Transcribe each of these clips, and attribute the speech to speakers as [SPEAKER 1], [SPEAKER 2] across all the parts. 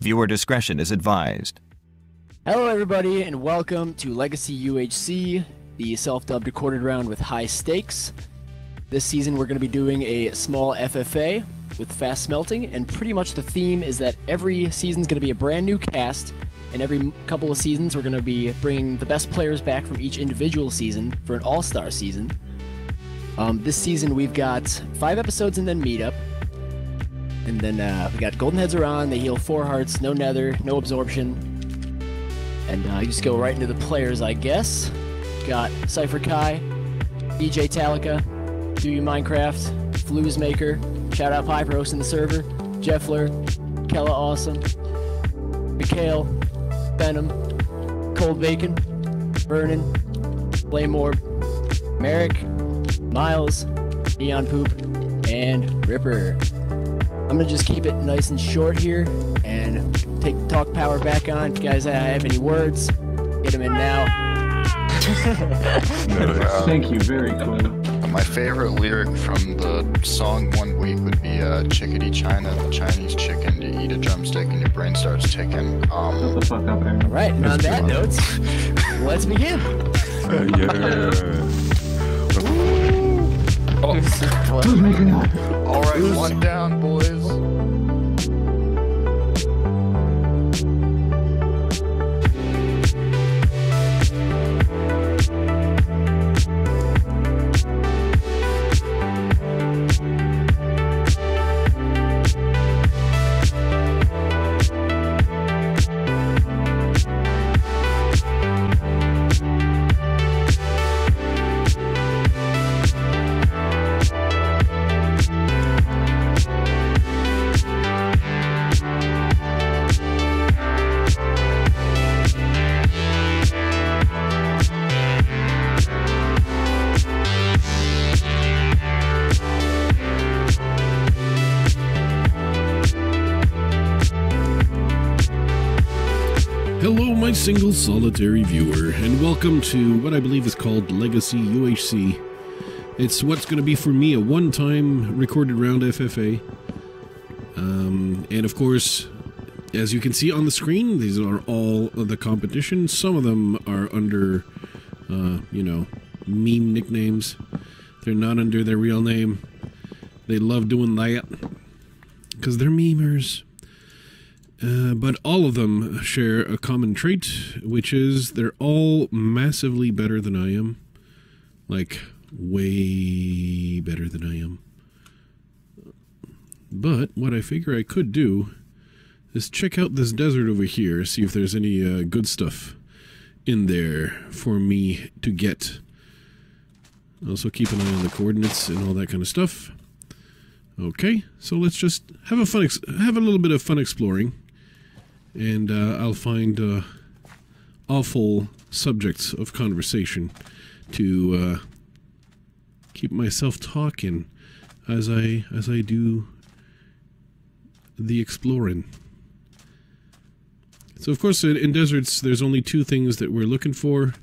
[SPEAKER 1] Viewer discretion is advised.
[SPEAKER 2] Hello everybody and welcome to Legacy UHC, the self-dubbed recorded round with high stakes. This season we're going to be doing a small FFA with fast smelting, and pretty much the theme is that every season's going to be a brand new cast, and every couple of seasons we're going to be bringing the best players back from each individual season for an all-star season. This season we've got 5 episodes and then meetup. And then we got Golden Heads are on, they heal 4 hearts, no nether, no absorption. And you just go right into the players, I guess. Got Cypher Kai, DJ Talika, Do You Minecraft, Fluesmaker, shout out Pi for hosting the server, Jeffler, Kella Awesome, Mikhail, Venom, Cold Bacon, Vernon, Flame Orb, Merrick, Miles, Neon Poop, and Ripper. I'm gonna just keep it nice and short here and take the talk power back on. If you guys have any words, get them in now.
[SPEAKER 3] Thank you, very cool.
[SPEAKER 4] My favorite lyric from the song One Week would be Chickadee China, the Chinese chicken. You eat a drumstick and your brain starts ticking.
[SPEAKER 3] Shut the fuck up, Aaron.
[SPEAKER 2] Right, and on that note, let's begin.
[SPEAKER 3] Who's making that?
[SPEAKER 4] Alright, one down, boys.
[SPEAKER 5] Hello, my single solitary viewer, and welcome to what I believe is called Legacy UHC. It's what's going to be for me a one-time recorded round FFA. And of course, as you can see on the screen, these are all of the competition. Some of them are under, meme nicknames. They're not under their real name. They love doing that because they're memers. But all of them share a common trait, which is they're all massively better than I am. Like, way better than I am. But what I figure I could do is check out this desert over here, see if there's any good stuff in there for me to get. Also keep an eye on the coordinates and all that kind of stuff. Okay, so let's just have a little bit of fun exploring. And I'll find awful subjects of conversation to keep myself talking as I do the exploring. So of course in deserts there's only 2 things that we're looking for: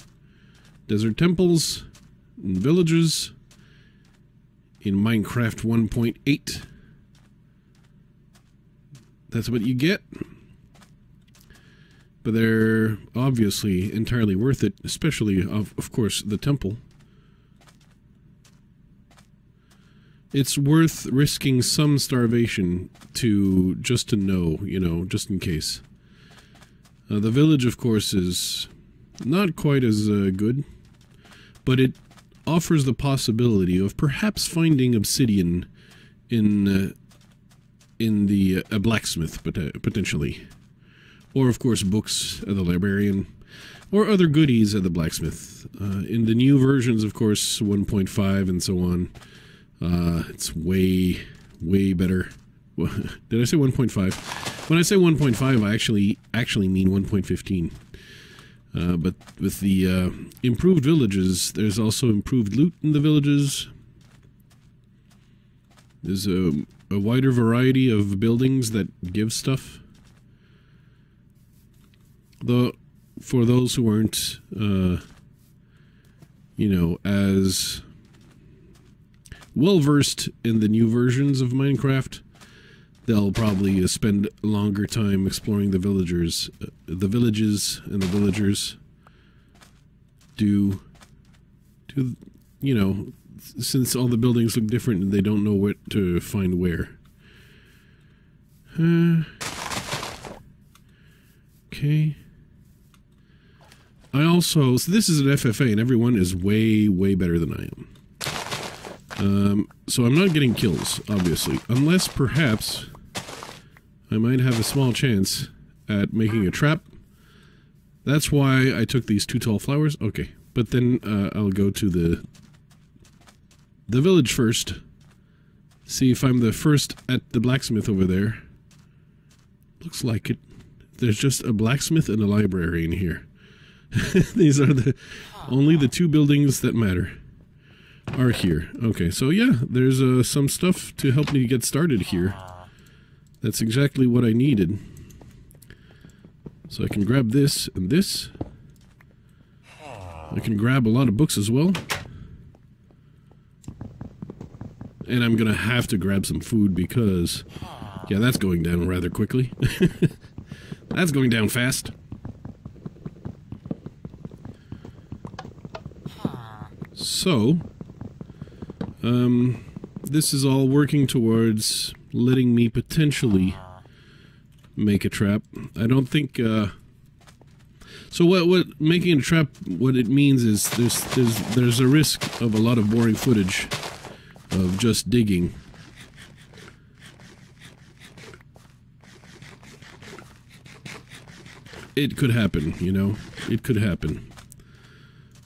[SPEAKER 5] desert temples and villages. In Minecraft 1.8, that's what you get. But they're obviously entirely worth it, especially, of course, the temple. It's worth risking some starvation just to know, just in case. The village, of course, is not quite as good, but it offers the possibility of perhaps finding obsidian in the blacksmith, potentially. Or, of course, books at the librarian, or other goodies at the blacksmith. In the new versions, of course, 1.5 and so on, it's way, way better. Did I say 1.5? When I say 1.5, I actually mean 1.15. But with the improved villages, there's also improved loot in the villages. There's a wider variety of buildings that give stuff. Though, for those who aren't, as well-versed in the new versions of Minecraft, they'll probably spend a longer time exploring the villages and the villagers do, you know, since all the buildings look different and they don't know what to find where. Okay. So this is an FFA, and everyone is way, way better than I am. So I'm not getting kills, obviously. Unless, perhaps, I might have a small chance at making a trap. That's why I took these 2 tall flowers. Okay. But then I'll go to the village first. See if I'm the first at the blacksmith over there. Looks like it. There's just a blacksmith and a library in here. These are only the 2 buildings that matter are here. Okay, so yeah, there's some stuff to help me get started here. That's exactly what I needed. So I can grab this and this. I can grab a lot of books as well. And I'm gonna have to grab some food because, yeah, that's going down rather quickly. That's going down fast. So, this is all working towards letting me potentially make a trap. I don't think, so what making a trap, what it means is there's a risk of a lot of boring footage of just digging. It could happen, you know? It could happen.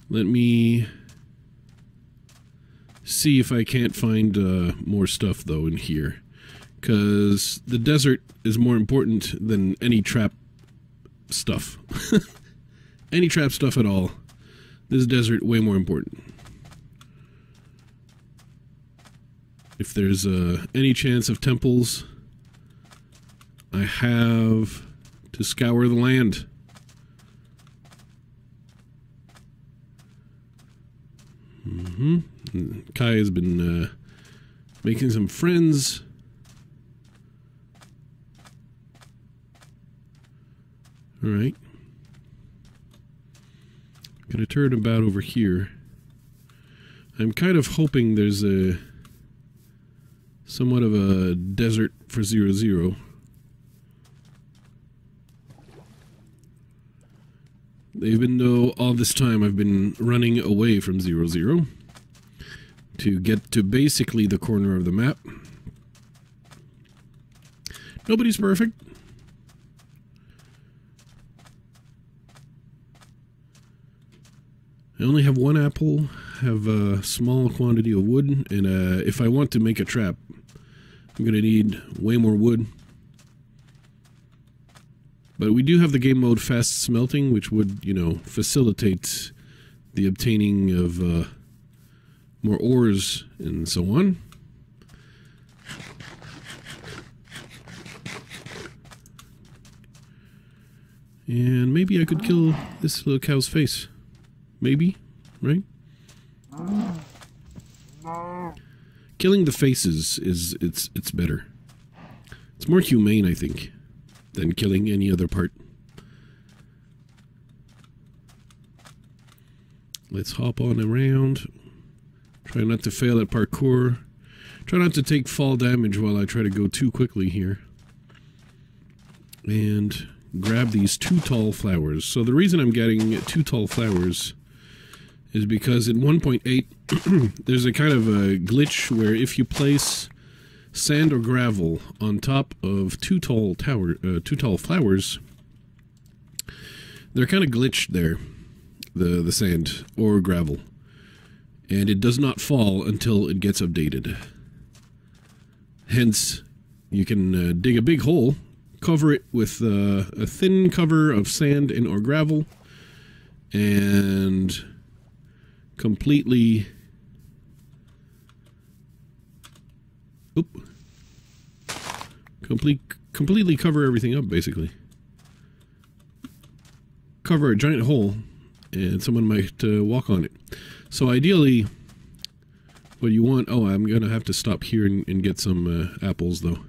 [SPEAKER 5] Let me see if I can't find more stuff, though, in here. Because the desert is more important than any trap stuff. Any trap stuff at all. This desert, way more important. If there's any chance of temples, I have to scour the land. Kai has been making some friends. Alright. Gonna turn about over here. I'm kind of hoping there's somewhat of a desert for 0-0. Even though all this time I've been running away from 0-0 to get to basically the corner of the map. Nobody's perfect. I only have 1 apple, have a small quantity of wood, and if I want to make a trap, I'm going to need way more wood. But we do have the game mode fast smelting, which would, you know, facilitate the obtaining of more ores and so on. And maybe I could kill this little cow's face. Maybe, right? Killing the faces it's better. It's more humane, I think, than killing any other part. Let's hop on around. Try not to fail at parkour. Try not to take fall damage while I try to go too quickly here. And grab these 2 tall flowers. So the reason I'm getting 2 tall flowers is because in 1.8 there's a kind of a glitch where if you place sand or gravel on top of 2 tall flowers, they're kind of glitched there, the sand or gravel, and it does not fall until it gets updated. Hence, you can dig a big hole, cover it with a thin cover of sand and or gravel, and completely completely cover everything up, basically. Cover a giant hole and someone might walk on it. So ideally what you want, oh, I'm gonna have to stop here and get some apples though.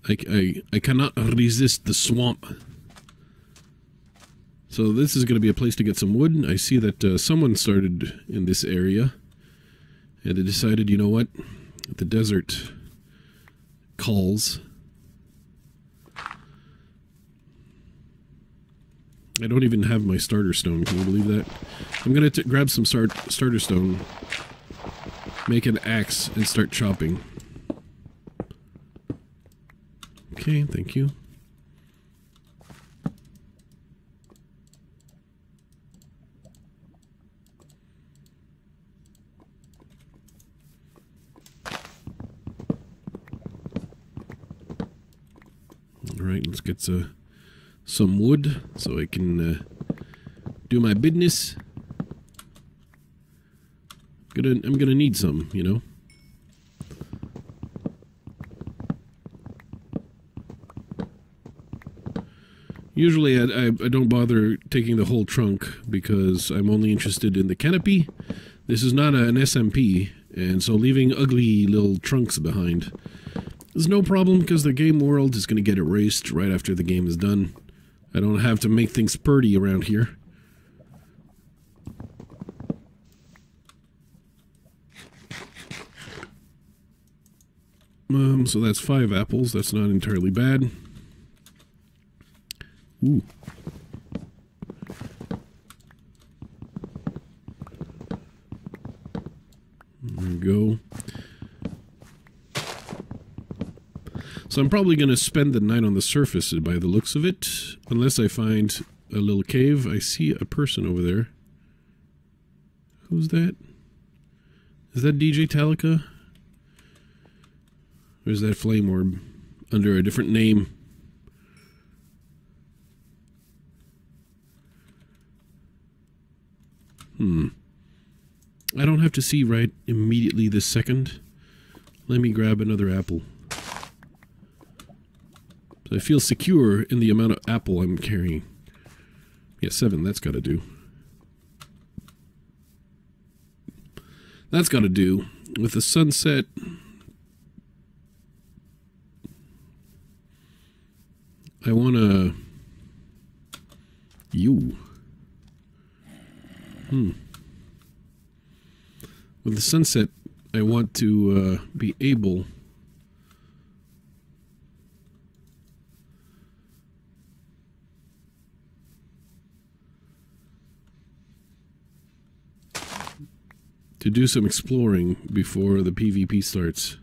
[SPEAKER 5] I cannot resist the swamp. So this is going to be a place to get some wood. I see that someone started in this area. And they decided, you know what? The desert calls. I don't even have my starter stone. Can you believe that? I'm going to grab some starter stone, make an axe, and start chopping. Okay, thank you. Alright, let's get some wood so I can do my business. I'm gonna need some, you know. Usually I don't bother taking the whole trunk because I'm only interested in the canopy. This is not an SMP, and so leaving ugly little trunks behind is no problem because the game world is going to get erased right after the game is done. I don't have to make things pretty around here. So that's 5 apples. That's not entirely bad. Ooh. There we go. So I'm probably going to spend the night on the surface by the looks of it. Unless I find a little cave. I see a person over there. Who's that? Is that DJ Talica? Or is that Flame Orb under a different name? I don't have to see right immediately this second. Let me grab another apple. So I feel secure in the amount of apple I'm carrying. Yeah, 7, that's gotta do. That's gotta do. With the sunset... I wanna... With the sunset, I want to be able... to do some exploring before the PvP starts.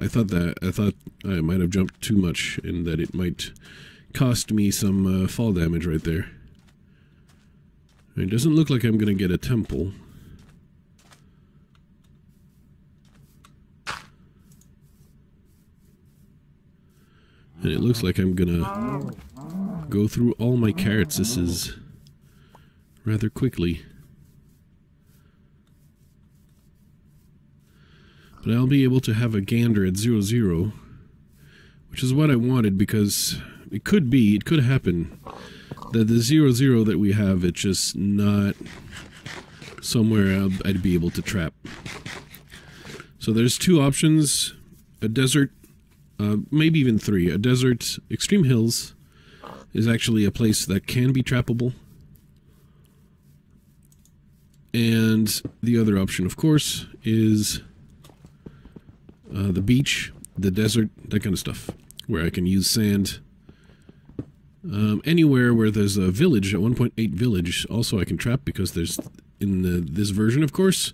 [SPEAKER 5] I thought I might have jumped too much and that it might cost me some fall damage right there. It doesn't look like I'm gonna get a temple. And it looks like I'm gonna go through all my carrots rather quickly. But I'll be able to have a gander at 0-0, which is what I wanted because it could happen that the 0-0 that we have, it's just not somewhere I'd be able to trap. So there's 2 options, a desert, maybe even 3. A desert, Extreme Hills is actually a place that can be trappable. And the other option, of course, is the beach, the desert, that kind of stuff, where I can use sand. Anywhere where there's a village, a 1.8 village, also I can trap because there's, in this version, of course,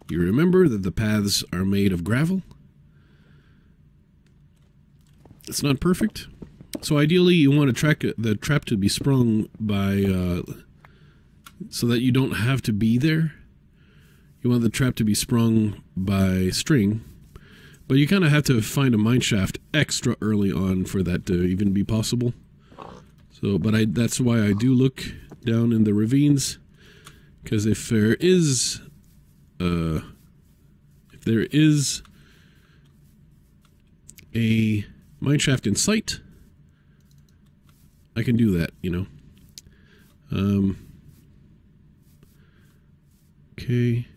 [SPEAKER 5] you remember that the paths are made of gravel. It's not perfect. So ideally you want the trap to be sprung by, so that you don't have to be there. You want the trap to be sprung by string. But you kind of have to find a mineshaft extra early on for that to even be possible. So, but that's why I do look down in the ravines, because if there is a mineshaft in sight, I can do that, you know. Okay.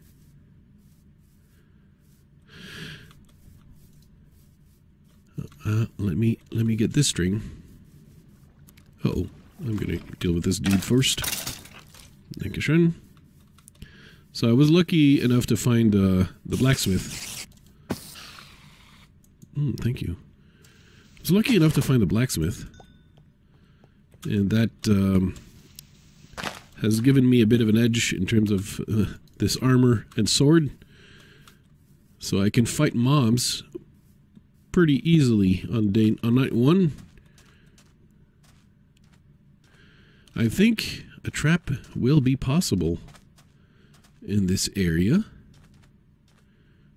[SPEAKER 5] Let me get this string. Uh-oh. I'm gonna deal with this dude first. Dankeschön. So I was lucky enough to find the blacksmith. Thank you. I was lucky enough to find the blacksmith. And that has given me a bit of an edge in terms of this armor and sword. So I can fight mobs pretty easily on night 1. I think a trap will be possible in this area.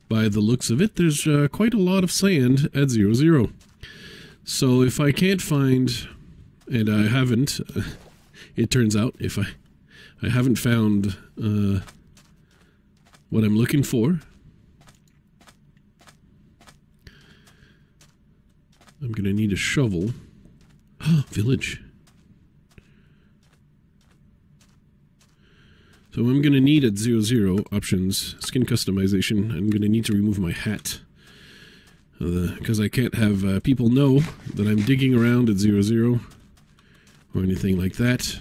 [SPEAKER 5] By the looks of it, there's quite a lot of sand at 0-0. So if I can't find, and I haven't, it turns out, if I haven't found what I'm looking for, I'm gonna need a shovel. Village. So I'm gonna need at 0-0 options, skin customization. I'm gonna need to remove my hat. Because I can't have people know that I'm digging around at 0-0 or anything like that.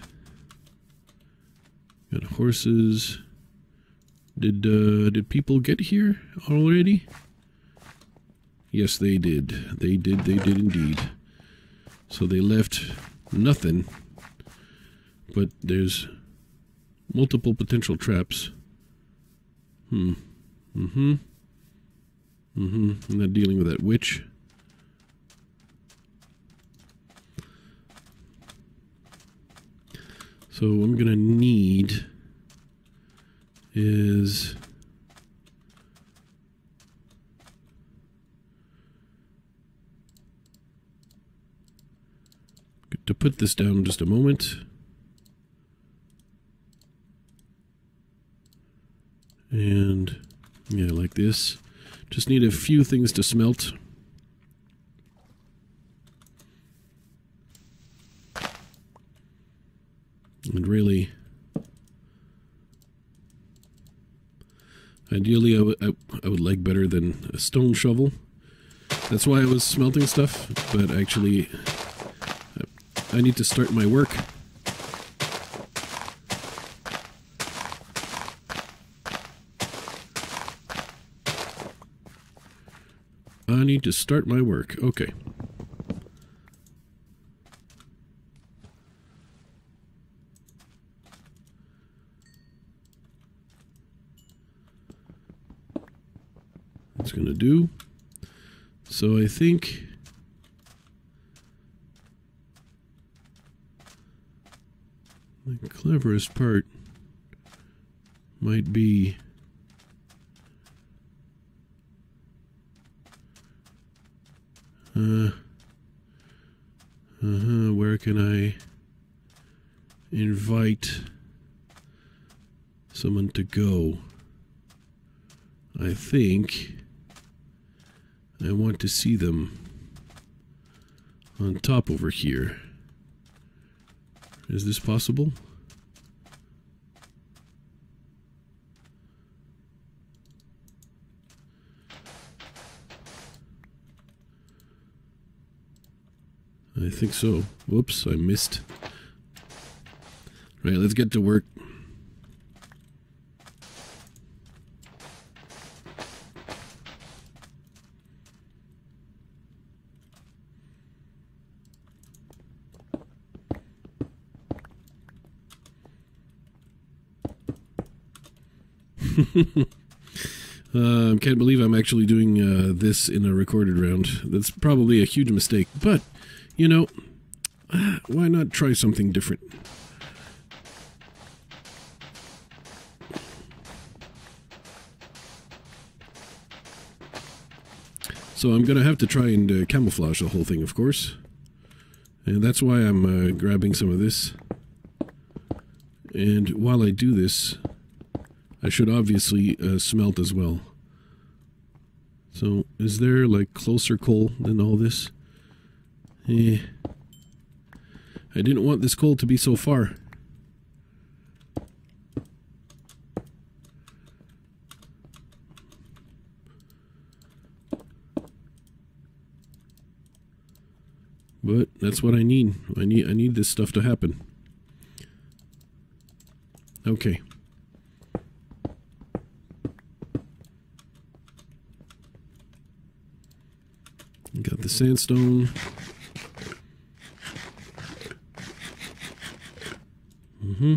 [SPEAKER 5] Got horses. Did people get here already? Yes, they did. They did indeed. So they left nothing. But there's multiple potential traps. I'm not dealing with that witch. So what I'm gonna need is to put this down just a moment. And yeah, like this. Just need a few things to smelt. And really, ideally I would like better than a stone shovel. That's why I was smelting stuff, but actually I need to start my work. I need to start my work. Okay. That's gonna do. So I think the cleverest part might be where can I invite someone to go? I think I want to see them on top over here. Is this possible? I think so. Whoops, I missed. Right, let's get to work. Can't believe I'm actually doing this in a recorded round. That's probably a huge mistake, but you know, why not try something different? So I'm gonna have to try and camouflage the whole thing, of course, and that's why I'm grabbing some of this. And while I do this, I should obviously smelt as well. So, is there like closer coal than all this? I didn't want this coal to be so far. But that's what I need. I need this stuff to happen. Okay. Got the sandstone. Mm-hmm.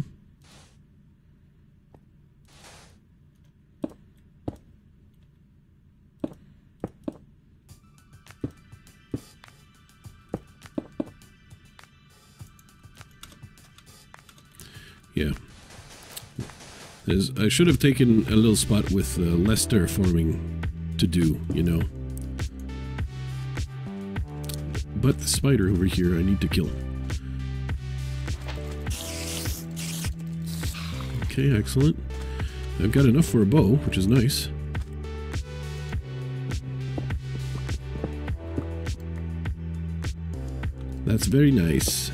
[SPEAKER 5] Yeah. I should have taken a little spot with less terraforming to do, you know. But the spider over here, I need to kill. Okay, excellent. I've got enough for a bow, which is nice. That's very nice.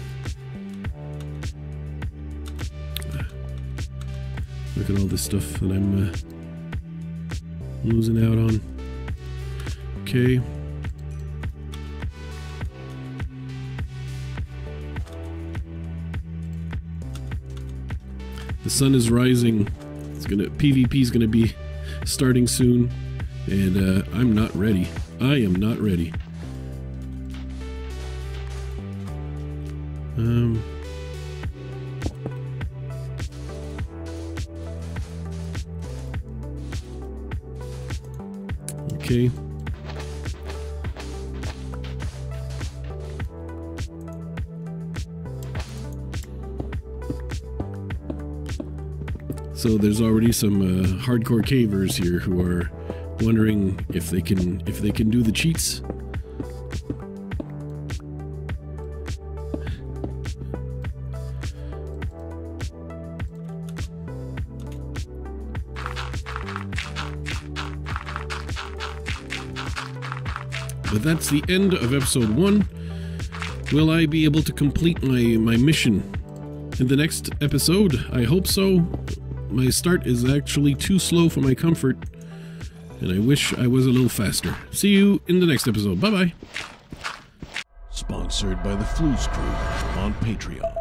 [SPEAKER 5] Look at all this stuff that I'm losing out on. Okay. The sun is rising. PvP is gonna be starting soon, and I'm not ready. I am not ready. Okay. So there's already some hardcore cavers here who are wondering if they can do the cheats. But that's the end of episode 1. Will I be able to complete my mission in the next episode? I hope so. My start is actually too slow for my comfort, and I wish I was a little faster. See you in the next episode. Bye-bye.
[SPEAKER 6] Sponsored by the Flues Crew on Patreon.